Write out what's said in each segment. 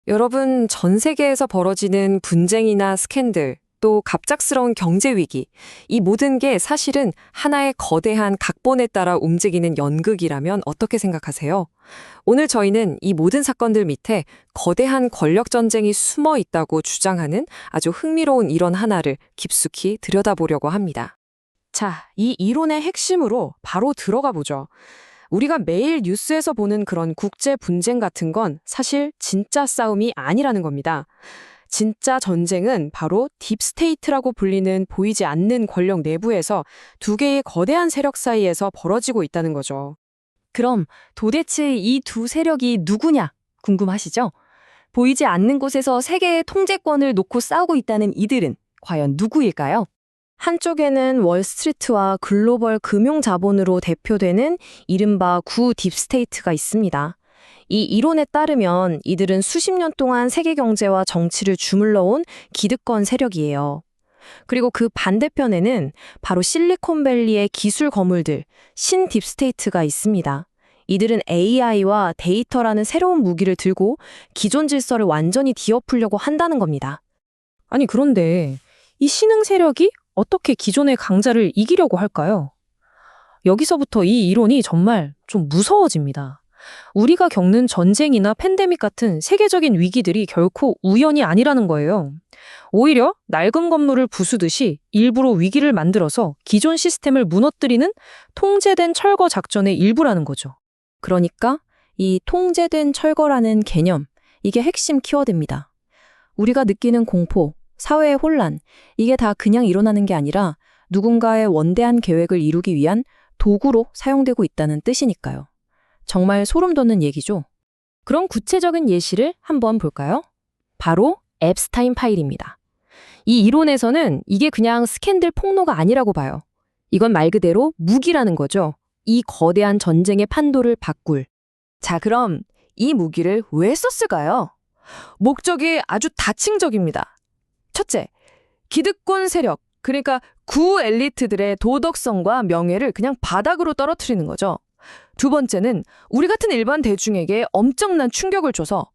여러분, 전 세계에서 벌어지는 분쟁이나 스캔들, 또 갑작스러운 경제 위기, 이 모든 게 사실은 하나의 거대한 각본에 따라 움직이는 연극이라면 어떻게 생각하세요? 오늘 저희는 이 모든 사건들 밑에 거대한 권력 전쟁이 숨어 있다고 주장하는 아주 흥미로운 이론 하나를 깊숙이 들여다보려고 합니다. 자, 이 이론의 핵심으로 바로 들어가 보죠. 우리가 매일 뉴스에서 보는 그런 국제 분쟁 같은 건 사실 진짜 싸움이 아니라는 겁니다. 진짜 전쟁은 바로 딥스테이트라고 불리는 보이지 않는 권력 내부에서 두 개의 거대한 세력 사이에서 벌어지고 있다는 거죠. 그럼 도대체 이 두 세력이 누구냐 궁금하시죠? 보이지 않는 곳에서 세계의 통제권을 놓고 싸우고 있다는 이들은 과연 누구일까요? 한쪽에는 월스트리트와 글로벌 금융 자본으로 대표되는 이른바 구 딥스테이트가 있습니다. 이 이론에 따르면 이들은 수십 년 동안 세계 경제와 정치를 주물러온 기득권 세력이에요. 그리고 그 반대편에는 바로 실리콘밸리의 기술 거물들, 신 딥스테이트가 있습니다. 이들은 AI와 데이터라는 새로운 무기를 들고 기존 질서를 완전히 뒤엎으려고 한다는 겁니다. 아니, 그런데 이 신흥 세력이 어떻게 기존의 강자를 이기려고 할까요? 여기서부터 이 이론이 정말 좀 무서워집니다. 우리가 겪는 전쟁이나 팬데믹 같은 세계적인 위기들이 결코 우연이 아니라는 거예요. 오히려 낡은 건물을 부수듯이 일부러 위기를 만들어서 기존 시스템을 무너뜨리는 통제된 철거 작전의 일부라는 거죠. 그러니까 이 통제된 철거라는 개념, 이게 핵심 키워드입니다. 우리가 느끼는 공포, 사회의 혼란, 이게 다 그냥 일어나는 게 아니라 누군가의 원대한 계획을 이루기 위한 도구로 사용되고 있다는 뜻이니까요. 정말 소름 돋는 얘기죠. 그럼 구체적인 예시를 한번 볼까요? 바로 앱스타인 파일입니다. 이 이론에서는 이게 그냥 스캔들 폭로가 아니라고 봐요. 이건 말 그대로 무기라는 거죠. 이 거대한 전쟁의 판도를 바꿀. 자, 그럼 이 무기를 왜 썼을까요? 목적이 아주 다층적입니다. 첫째, 기득권 세력, 그러니까 구 엘리트들의 도덕성과 명예를 그냥 바닥으로 떨어뜨리는 거죠. 두 번째는 우리 같은 일반 대중에게 엄청난 충격을 줘서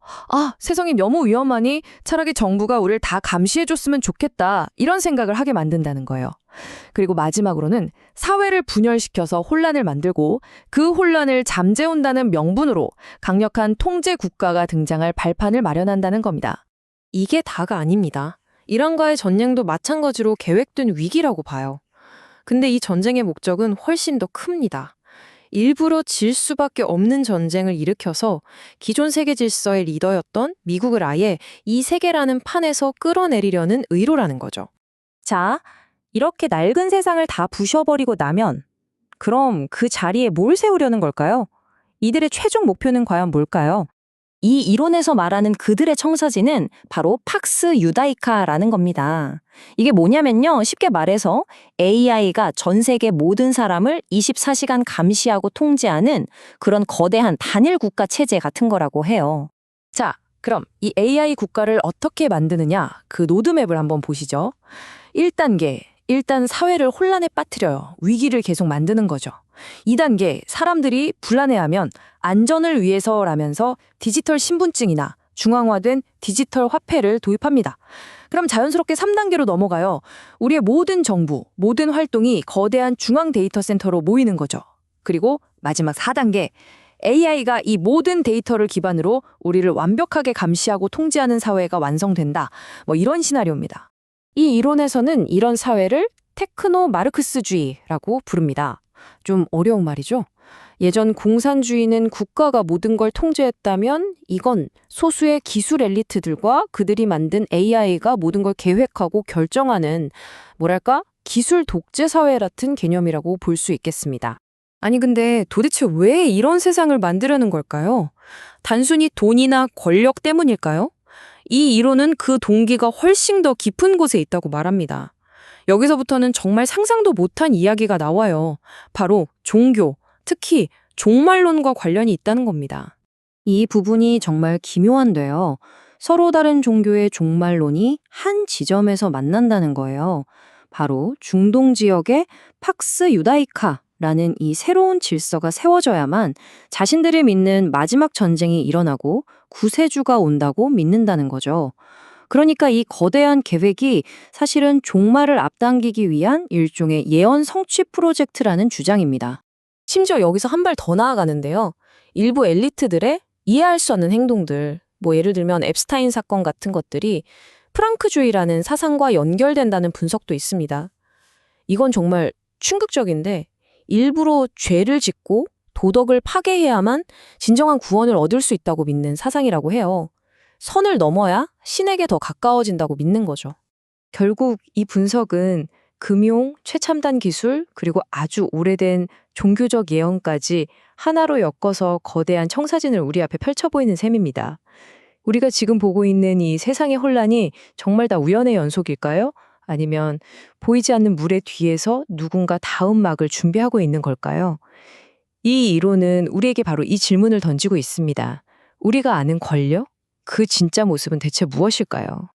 세상이 너무 위험하니 차라리 정부가 우리를 다 감시해줬으면 좋겠다 이런 생각을 하게 만든다는 거예요. 그리고 마지막으로는 사회를 분열시켜서 혼란을 만들고 그 혼란을 잠재운다는 명분으로 강력한 통제 국가가 등장할 발판을 마련한다는 겁니다. 이게 다가 아닙니다. 이란과의 전쟁도 마찬가지로 계획된 위기라고 봐요. 근데 이 전쟁의 목적은 훨씬 더 큽니다. 일부러 질 수밖에 없는 전쟁을 일으켜서 기존 세계 질서의 리더였던 미국을 아예 이 세계라는 판에서 끌어내리려는 의도라는 거죠. 자, 이렇게 낡은 세상을 다 부셔버리고 나면 그럼 그 자리에 뭘 세우려는 걸까요? 이들의 최종 목표는 과연 뭘까요? 이 이론에서 말하는 그들의 청사진은 바로 팍스 유다이카라는 겁니다. 이게 뭐냐면요. 쉽게 말해서 AI가 전 세계 모든 사람을 24시간 감시하고 통제하는 그런 거대한 단일 국가 체제 같은 거라고 해요. 자, 그럼 이 AI 국가를 어떻게 만드느냐, 그 로드맵을 한번 보시죠. 1단계, 일단 사회를 혼란에 빠뜨려요. 위기를 계속 만드는 거죠. 2단계, 사람들이 불안해하면 안전을 위해서라면서 디지털 신분증이나 중앙화된 디지털 화폐를 도입합니다. 그럼 자연스럽게 3단계로 넘어가요. 우리의 모든 정부, 모든 활동이 거대한 중앙 데이터 센터로 모이는 거죠. 그리고 마지막 4단계, AI가 이 모든 데이터를 기반으로 우리를 완벽하게 감시하고 통제하는 사회가 완성된다. 이런 시나리오입니다. 이 이론에서는 이런 사회를 테크노 마르크스주의라고 부릅니다. 좀 어려운 말이죠. 예전 공산주의는 국가가 모든 걸 통제했다면 이건 소수의 기술 엘리트들과 그들이 만든 AI가 모든 걸 계획하고 결정하는 뭐랄까? 기술 독재 사회 같은 개념이라고 볼 수 있겠습니다. 아니 근데 도대체 왜 이런 세상을 만들려는 걸까요? 단순히 돈이나 권력 때문일까요? 이 이론은 그 동기가 훨씬 더 깊은 곳에 있다고 말합니다. 여기서부터는 정말 상상도 못한 이야기가 나와요. 바로 종교, 특히 종말론과 관련이 있다는 겁니다. 이 부분이 정말 기묘한데요. 서로 다른 종교의 종말론이 한 지점에서 만난다는 거예요. 바로 중동 지역의 팍스 유다이카 라는 이 새로운 질서가 세워져야만 자신들이 믿는 마지막 전쟁이 일어나고 구세주가 온다고 믿는다는 거죠. 그러니까 이 거대한 계획이 사실은 종말을 앞당기기 위한 일종의 예언 성취 프로젝트라는 주장입니다. 심지어 여기서 한 발 더 나아가는데요. 일부 엘리트들의 이해할 수 없는 행동들, 예를 들면 앱스타인 사건 같은 것들이 프랑크주의라는 사상과 연결된다는 분석도 있습니다. 이건 정말 충격적인데 일부러 죄를 짓고 도덕을 파괴해야만 진정한 구원을 얻을 수 있다고 믿는 사상이라고 해요. 선을 넘어야 신에게 더 가까워진다고 믿는 거죠. 결국 이 분석은 금용, 최첨단 기술, 그리고 아주 오래된 종교적 예언까지 하나로 엮어서 거대한 청사진을 우리 앞에 펼쳐 보이는 셈입니다. 우리가 지금 보고 있는 이 세상의 혼란이 정말 다 우연의 연속일까요? 아니면 보이지 않는 물의 뒤에서 누군가 다음 막을 준비하고 있는 걸까요? 이 이론은 우리에게 바로 이 질문을 던지고 있습니다. 우리가 아는 권력? 그 진짜 모습은 대체 무엇일까요?